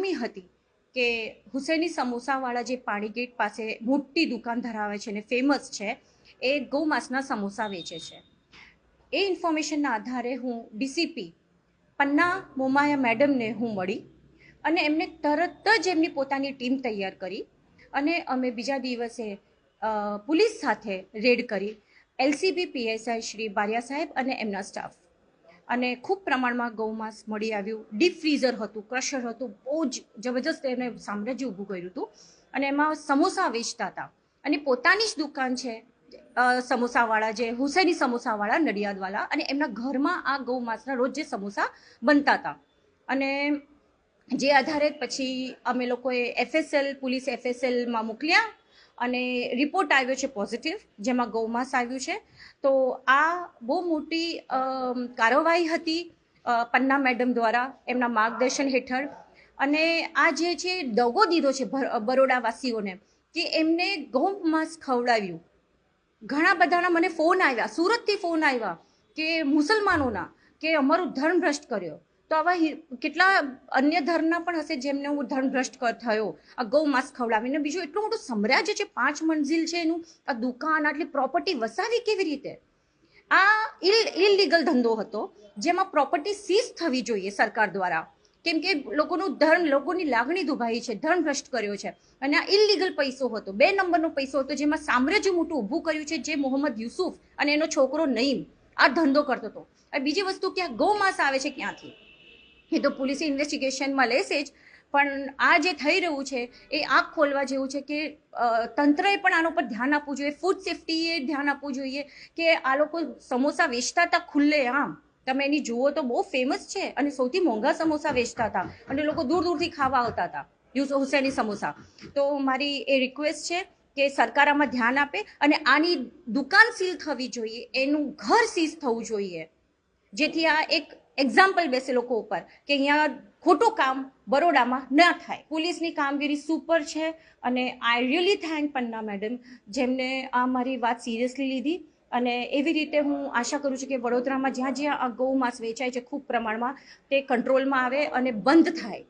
બાતમી હતી કે હુસેની સમોસાવાળા જે પાણીગેટ પાસે મોટી દુકાન ધરાવે છે ને ફેમસ છે, એ ગૌમાંસના સમોસા વેચે છે. એ ઇન્ફોર્મેશનના આધારે હું ડીસીપી પન્ના મોમાયા મેડમને હું મળી અને એમને તરત જ એમની પોતાની ટીમ તૈયાર કરી અને અમે બીજા દિવસે પોલીસ સાથે રેડ કરી એલસીબી પીએસઆઈ શ્રી બારિયા સાહેબ અને એમના સ્ટાફ, અને ખૂબ પ્રમાણમાં ગૌમાંસ મળી આવ્યું. ડીપ ફ્રીઝર હતું, ક્રશર હતું, બહુ જ જબરજસ્ત એને સામ્રાજ્ય ઊભું કર્યું હતું. અને એમાં સમોસા વેચતા હતા અને પોતાની જ દુકાન છે સમોસાવાળા, જે હુસેની સમોસાવાળા નડિયાદવાળા, અને એમના ઘરમાં આ ગૌમાંસના રોજ જે સમોસા બનતા હતા. અને જે આધારે પછી અમે લોકોએ પોલીસ એફએસએલમાં મોકલ્યા અને રિપોર્ટ આવ્યો છે પોઝિટિવ, જેમાં ગૌમાંસ આવ્યું છે. તો આ બહુ મોટી કાર્યવાહી હતી પન્ના મેડમ દ્વારા, એમના માર્ગદર્શન હેઠળ. અને આ જે છે દગો દીધો છે બરોડાવાસીઓને કે એમને ગૌમાંસ ખવડાવ્યું. ઘણા બધાના મને ફોન આવ્યા, સુરતથી ફોન આવ્યા કે મુસલમાનોના, કે અમારું ધર્મ ભ્રષ્ટ કર્યો. તો આવા કેટલા અન્ય ધર્મના પણ હશે જેમને હું ધર્મ ભ્રષ્ટ થયો આ ગૌમાંસ ખવડાવીને. બીજું એટલું મોટું સામ્રાજ્ય છે, 5 મંજિલ છે એનું, આ દુકાન, આટલી પ્રોપર્ટી વસાવી કેવી રીતે? આ ઇલીગલ ધંધો હતો જેમાં પ્રોપર્ટી સીઝ થવી જોઈએ સરકાર દ્વારા, કેમ કે લોકોનું ધર્મ, લોકોની લાગણી દુભાઈ છે, ધર્મ ભ્રષ્ટ કર્યો છે. અને આ ઇલીગલ પૈસો હતો, 2 નંબરનો પૈસો હતો, જેમાં સામ્રાજ્ય મોટું ઊભું કર્યું છે, જે મોહમ્મદ યુસુફ અને એનો છોકરો નઈમ આ ધંધો કરતો હતો. અને બીજી વસ્તુ કે આ ગૌમાંસ આવે છે ક્યાંથી, એ તો પોલીસે ઇન્વેસ્ટિગેશનમાં લેશે જ. પણ આ જે થઈ રહ્યું છે એ આંખ ખોલવા જેવું છે કે તંત્રએ પણ આના પર ધ્યાન આપવું જોઈએ, ફૂડ સેફ્ટીએ ધ્યાન આપવું જોઈએ કે આ લોકો સમોસા વેચતા હતા ખુલ્લે આમ, તમે એની જુઓ તો બહુ ફેમસ છે અને સૌથી મોંઘા સમોસા વેચતા હતા અને લોકો દૂર દૂરથી ખાવા આવતા હતા હુસેની સમોસા. તો મારી એ રિક્વેસ્ટ છે કે સરકાર આમાં ધ્યાન આપે અને આની દુકાન સીલ થવી જોઈએ, એનું ઘર સીઝ થવું જોઈએ, જેથી આ એક એક્ઝામ્પલ બેસે લોકો ઉપર કે અહીંયા ખોટું કામ બરોડામાં ન થાય. પોલીસની કામગીરી સુપર છે અને I really thank Panna madam, જેમને આ મારી વાત સિરિયસલી લીધી. અને એવી રીતે હું આશા કરું છું કે વડોદરામાં જ્યાં જ્યાં આ ગૌમાંસ વેચાય છે ખૂબ પ્રમાણમાં, તે કંટ્રોલમાં આવે અને બંધ થાય.